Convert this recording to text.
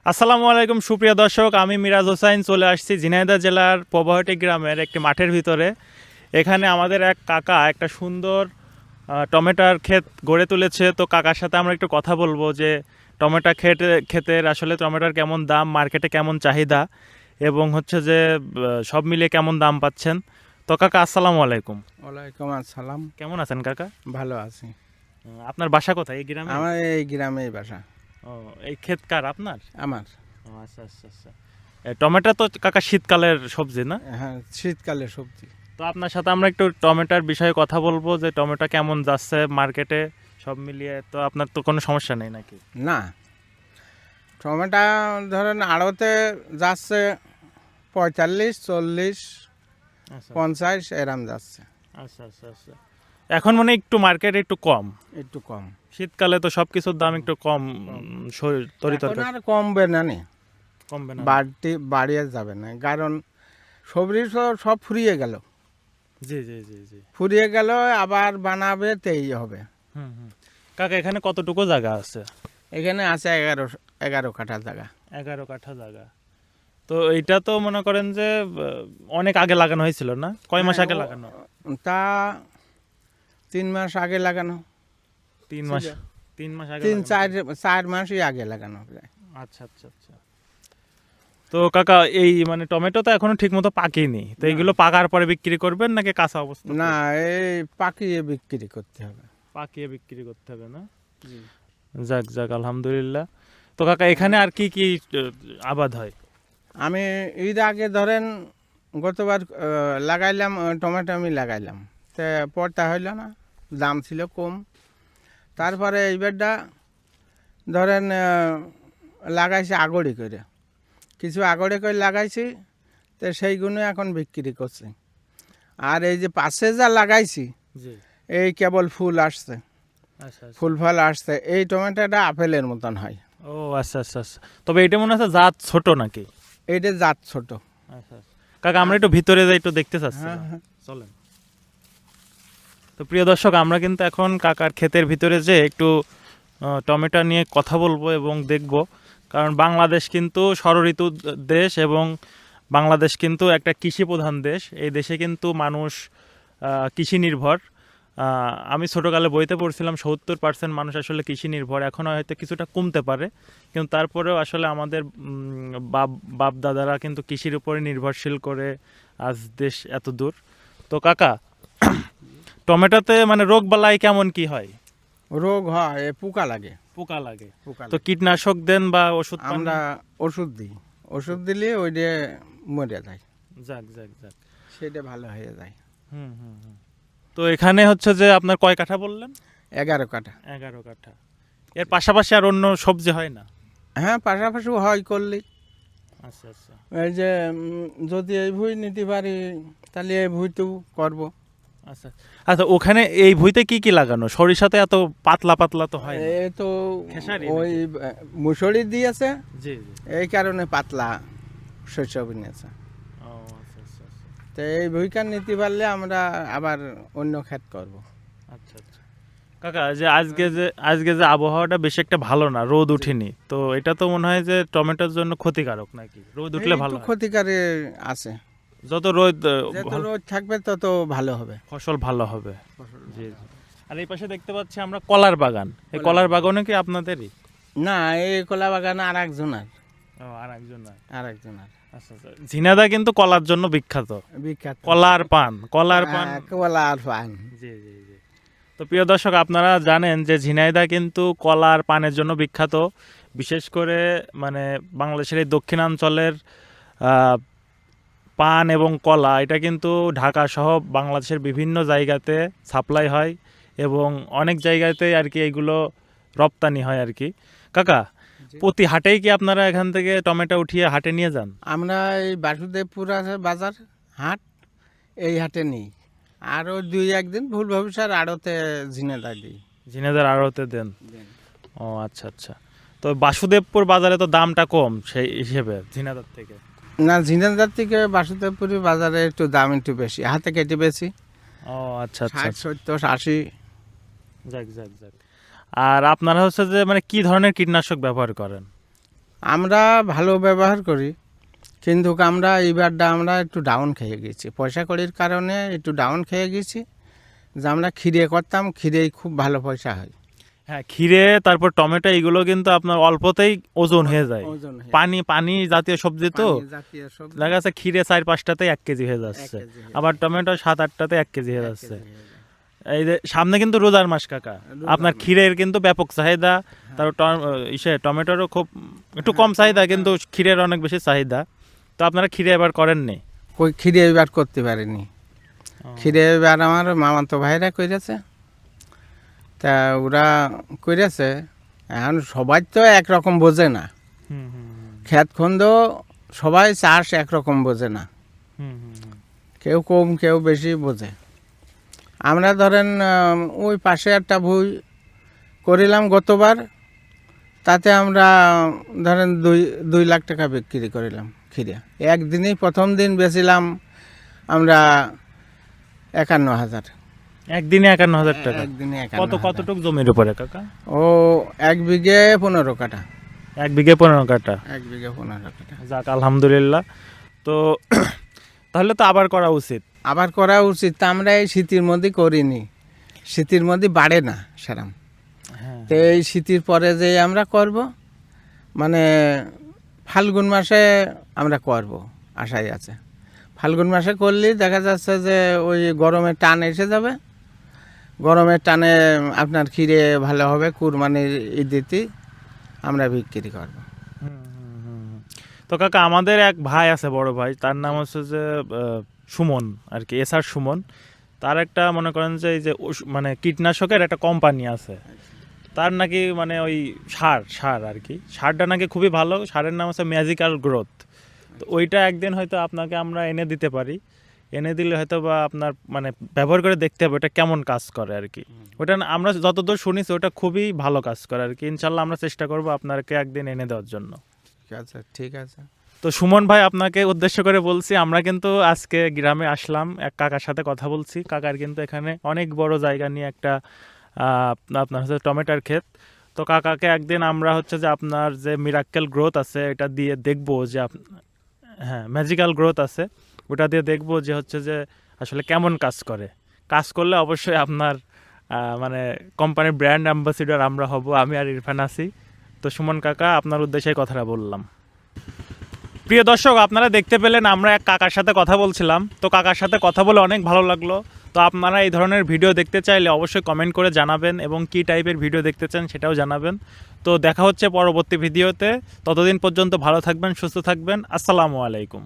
আসসালামু আলাইকুম সুপ্রিয় দর্শক, আমি মিরাজ হোসাইন চলে আসছি ঝিনাইদহ জেলার পবাহটি গ্রামের একটি মাঠের ভিতরে। এখানে আমাদের এক কাকা একটা সুন্দর টমেটোর ক্ষেত গড়ে তুলেছে। তো কাকার সাথে আমরা একটু কথা বলবো যে টমেটো ক্ষেতের আসলে টমেটোর কেমন দাম, মার্কেটে কেমন চাহিদা, এবং হচ্ছে যে সব মিলিয়ে কেমন দাম পাচ্ছেন। তো কাকা আসসালামু আলাইকুম। ওয়ালাইকুম আসসালাম। কেমন আছেন কাকা? ভালো আছি। আপনার বাসা কোথায় এই গ্রামে? আমার এই গ্রামেই বাসা। ও, এই ক্ষেত কার আপনার? আমার। ও আচ্ছা আচ্ছা আচ্ছা। টমেটো তো কাকা শীতকালের সবজি না? হ্যাঁ, শীতকালের সবজি। তো আপনার সাথে আমরা একটু টমেটোর বিষয়ে কথা বলবো যে টমেটো কেমন যাচ্ছে মার্কেটে সব মিলিয়ে। তো আপনার তো কোনো সমস্যা নেই নাকি? না, টমেটো ধরেন আড়তে যাচ্ছে 45, 40, আচ্ছা 50 এরম যাচ্ছে। আচ্ছা আচ্ছা আচ্ছা। এখন মানে একটু মার্কেট একটু কম, একটু কম। শীতকালে তো সব কিছুর দাম একটু কম। তরি এখন তরকারি আর কমবে না নি, কমবে না? বাড়িয়ে যাবে না, কারণ সবজি সব ফুরিয়ে গেল। জি জি জি জি। ফুরিয়ে গেল, আবার বানাবে তেই হবে। হুম হুম। কাকা এখানে কতটুকু জায়গা আছে? এখানে আছে 11 কাঠা জায়গা। 11 কাঠা জায়গা। তো এইটা তো মনে করেন যে অনেক আগে লাগানো হয়েছিল না? কয় মাস হ্যাঁ, আগে লাগানো? তা 3 মাস আগে লাগানো। 3 মাস? 3 মাস আগে তিন লাগানো। 4 মাসই আগে লাগানো প্রায়। আচ্ছা আচ্ছা আচ্ছা। তো কাকা এই মানে টমেটো তো এখনো ঠিক মতো পাকেনি, তো এইগুলো পাকার পরে বিক্রি করবেন নাকি কাঁচা অবস্থা? না, এই পাকিয়ে বিক্রি করতে হবে। পাকিয়ে বিক্রি করতে হবে না? যাক যাক আলহামদুলিল্লাহ। তো কাকা এখানে আর কি কি আবাদ হয়? আমি ঈদ আগে ধরেন গতবার লাগাইলাম, টমেটো আমি লাগাইলাম, তো পড়তা হইল না, দাম ছিল কম। তারপরে এইবারটা ধরেন লাগাইছি আগড়ি করে, কিছু আগড়ি করে লাগাইছি, তো সেইগুলো এখন বিক্রি করছি। আর এই যে পাশে যা লাগাইছি, জি। এই কেবল ফুল আসছে, আচ্ছা আচ্ছা। ফুল ফল আসছে। এই টমেটোটা আপেলের মতন হয়। ও আচ্ছা আচ্ছা আচ্ছা। তবে এটা মনে হচ্ছে জাত ছোট নাকি? এইটা জাত ছোট। আচ্ছা আচ্ছা। কাকা আমরা একটু ভিতরে যাই, একটু দেখতে চাচ্ছি। হ্যাঁ হ্যাঁ। চলেন। তো প্রিয় দর্শক, আমরা কিন্তু এখন কাকার ক্ষেতের ভিতরে যে একটু টমেটো নিয়ে কথা বলবো এবং দেখব। কারণ বাংলাদেশ কিন্তু ষড়ঋতু দেশ, এবং বাংলাদেশ কিন্তু একটা কৃষি প্রধান দেশ। এই দেশে কিন্তু মানুষ কৃষি নির্ভর। আমি ছোটোকালে বইতে পড়ছিলাম 70% মানুষ আসলে কৃষি নির্ভর। এখন হয়তো কিছুটা কমতে পারে, কিন্তু তারপরেও আসলে আমাদের বাপ দাদারা কিন্তু কৃষির উপরে নির্ভরশীল করে আজ দেশ এত দূর। তো কাকা টমেটোতে মানে রোগ বালাই কেমন কি হয়? রোগ হয়, পোকা লাগে। পোকা লাগে? পোকা তো লাগে। কীটনাশক দেন বা ওষুধ পান? আমরা ওষুধ দিই, ওষুধ দিলে ওই যে মরে যায়, যাক যাক যাক। সেটা ভালো হয়ে যায়। হুম হুম হুম। তো এখানে হচ্ছে যে আপনার কয় কাঠা বললেন? 11 কাঠা। 11 কাঠা। এর পাশাপাশি আর অন্য সবজি হয় না? হ্যাঁ, পাশাপাশি হয় করলে। আচ্ছা আচ্ছা এই যে যদি এই ভুঁই নিতে পারি, তাহলে এই ভুঁইতেও করবো। আচ্ছা আচ্ছা। ওখানে এই ভুঁইতে কি কি লাগানো? সরিষাতে এত পাতলা পাতলা তো হয় না? এ তো খেসারি ওই নাকি? মুসুরি দিয়েছে, জি জি। এই কারণে পাতলা শস্য বিনেছে। ও আচ্ছা আচ্ছা আচ্ছা তো এই ভুঁইকার নিতে পারলে আমরা আবার অন্য ক্ষেত করব। আচ্ছা আচ্ছা। কাকা যে আজকে যে আবহাওয়াটা বেশি একটা ভালো না, রোদ উঠেনি, তো এটা তো মনে হয় যে টমেটোর জন্য ক্ষতিকারক নাকি? রোদ উঠলে এই ভালো তো হয়? ক্ষতিকারী আছে। যত রোদ যত রোদ থাকবে তত ভালো হবে। ফসল ভালো হবে। জি জি। আর এই পাশে দেখতে পাচ্ছি আমরা কলার বাগান। এই কলার বাগানে কি আপনাদেরই? না, এই কলা বাগান আর একজনের। ও আর একজন না। আর একজনের আচ্ছা আচ্ছা। ঝিনাইদহ কিন্তু কলার জন্য বিখ্যাত। বিখ্যাত। কলার পান, কলার পান। কলা আর পান। জি জি জি। তো প্রিয় দর্শক, আপনারা জানেন যে ঝিনাইদহ কিন্তু কলার পানের জন্য বিখ্যাত। বিশেষ করে মানে বাংলাদেশের এই দক্ষিণাঞ্চলের আহ, পান এবং কলা এটা কিন্তু ঢাকা সহ বাংলাদেশের বিভিন্ন জায়গাতে সাপ্লাই হয়, এবং অনেক জায়গাতে আর কি এগুলো রপ্তানি হয় আর কি। কাকা প্রতি হাটেই কি আপনারা এখান থেকে টমেটো উঠিয়ে হাটে নিয়ে যান? আমরা এই বাসুদেবপুর আছে বাজার, হাট, এই হাটে নিই। আরও 2-1 দিন ভুল ভবিষ্যৎ আড়তে ঝিনেদা দিই। ঝিনাইদহের আড়তে দেন? ও আচ্ছা আচ্ছা। তো বাসুদেবপুর বাজারে তো দামটা কম সেই হিসেবে ঝিনাইদহ থেকে? না, ঝিনেদার থেকে বাসুদেবপুরি বাজারে একটু দাম একটু বেশি, হাতে কেটে বেশি। ও আচ্ছা আচ্ছা 60, আচ্ছা। 70, 80। যাক যাক যাক। আর আপনারা হচ্ছে যে মানে কি ধরনের কীটনাশক ব্যবহার করেন? আমরা ভালো ব্যবহার করি, কিন্তু আমরা এইবারটা আমরা একটু ডাউন খেয়ে গেছি, পয়সা কড়ির কারণে একটু ডাউন খেয়ে গেছি। যে আমরা খিরে করতাম, খিরেই খুব ভালো পয়সা হয়। হ্যাঁ, ক্ষীরে তারপর টমেটো এগুলো কিন্তু আপনার অল্পতেই ওজন হয়ে যায়। ওজন হয়ে পানি পানি জাতীয় সবজি তো পানি জাতীয় সবজি দেখা যাচ্ছে ক্ষীরে 4-5টাতে 1 কেজি হয়ে এক যাচ্ছে, কেজি হয়ে আবার টমেটো 7-8টাতে 1 কেজি হয়ে এক যাচ্ছে। কেজি হয়ে যায়। এই যে সামনে কিন্তু রোজার মাস কাকা, রোজার আপনার মাস। ক্ষীরের কিন্তু ব্যাপক চাহিদা। তারপর টমেটোরও খুব একটু কম চাহিদা, কিন্তু ক্ষীরের অনেক বেশি চাহিদা। তো আপনারা ক্ষীরে এবার করেননি? কই খিরে এবার করতে পারিনি। খিরে এবার আমার মামাতো ভাইরা করেছে, তা ওরা করেছে। এখন সবাই তো একরকম বোঝে না, হুম হুম হুম, ক্ষেত খন্দ সবাই চাষ একরকম বোঝে না, হুম হুম হুম। কেউ কম কেউ বেশি বোঝে। আমরা ধরেন ওই পাশে একটা ভুই করিলাম গতবার, তাতে আমরা ধরেন 2 লাখ টাকা বিক্রি করিলাম খিরে। একদিনেই প্রথম দিন বেচিলাম আমরা 51,000। একদিনে 51,000 টাকা? একদিনে কত 51,000। কতটুক জমির উপরে কাকা? ও 1 বিঘে 15 কাঠা। 1 বিঘে 15 কাঠা? 1 বিঘে 15 কাঠা। যাক আলহামদুলিল্লাহ। তো তাহলে তো আবার করা উচিত। আবার করা উচিত, তা আমরা এই শীতের মধ্যে করিনি, শীতের মধ্যে বাড়ে না সেরাম। হ্যাঁ, তো এই শীতের পরে যে আমরা করব, মানে ফাল্গুন মাসে আমরা করব আশাই আছে। ফাল্গুন মাসে করলে দেখা যাচ্ছে যে ওই গরমের টান এসে যাবে, গরমের টানে আপনার ক্ষীরে ভালো হবে, কুরবানির ঈদেতে আমরা বিক্রি করব। হুম, হুম, হুম। তো কাকা আমাদের এক ভাই আছে, বড় ভাই, তার নাম হচ্ছে যে সুমন আর কি, এসআর সুমন। তার একটা মনে করেন যে এই যে মানে কীটনাশকের একটা কোম্পানি আছে, তার নাকি মানে ওই সার আর কি, সারটা নাকি খুবই ভালো, সারের নাম হচ্ছে ম্যাজিক্যাল গ্রোথ। তো ওইটা একদিন হয়তো আপনাকে আমরা এনে দিতে পারি, এনে দিলে হয়তো বা আপনার মানে ব্যবহার করে দেখতে হবে ওটা কেমন কাজ করে আর কি। ওটা আমরা যতদূর শুনেছি ওটা খুবই ভালো কাজ করে আর কি। ইনশাল্লাহ আমরা চেষ্টা করবো আপনাকে একদিন এনে দেওয়ার জন্য। ঠিক আছে, ঠিক আছে। তো সুমন ভাই, আপনাকে উদ্দেশ্য করে বলছি, আমরা কিন্তু আজকে গ্রামে আসলাম, এক কাকার সাথে কথা বলছি। কাকার কিন্তু এখানে অনেক বড় জায়গা নিয়ে একটা আপনার হচ্ছে টমেটোর ক্ষেত। তো কাকাকে একদিন আমরা হচ্ছে যে আপনার যে মিরাক্কেল গ্রোথ আছে এটা দিয়ে দেখবো যে হ্যাঁ ম্যাজিক্যাল গ্রোথ আছে, ওটা দিয়ে দেখবো যে হচ্ছে যে আসলে কেমন কাজ করে। কাজ করলে অবশ্যই আপনার মানে কোম্পানির ব্র্যান্ড অ্যাম্বাসিডর আমরা হব, আমি আর ইরফান আছি। তো সুমন কাকা, আপনার উদ্দেশ্যে কথাটা বললাম। প্রিয় দর্শক, আপনারা দেখতে পেলেন আমরা এক কাকার সাথে কথা বলছিলাম। তো কাকার সাথে কথা বলে অনেক ভালো লাগলো। তো আপনারা এই ধরনের ভিডিও দেখতে চাইলে অবশ্যই কমেন্ট করে জানাবেন, এবং কী টাইপের ভিডিও দেখতে চান সেটাও জানাবেন। তো দেখা হচ্ছে পরবর্তী ভিডিওতে। ততদিন পর্যন্ত ভালো থাকবেন, সুস্থ থাকবেন। আসসালামু আলাইকুম।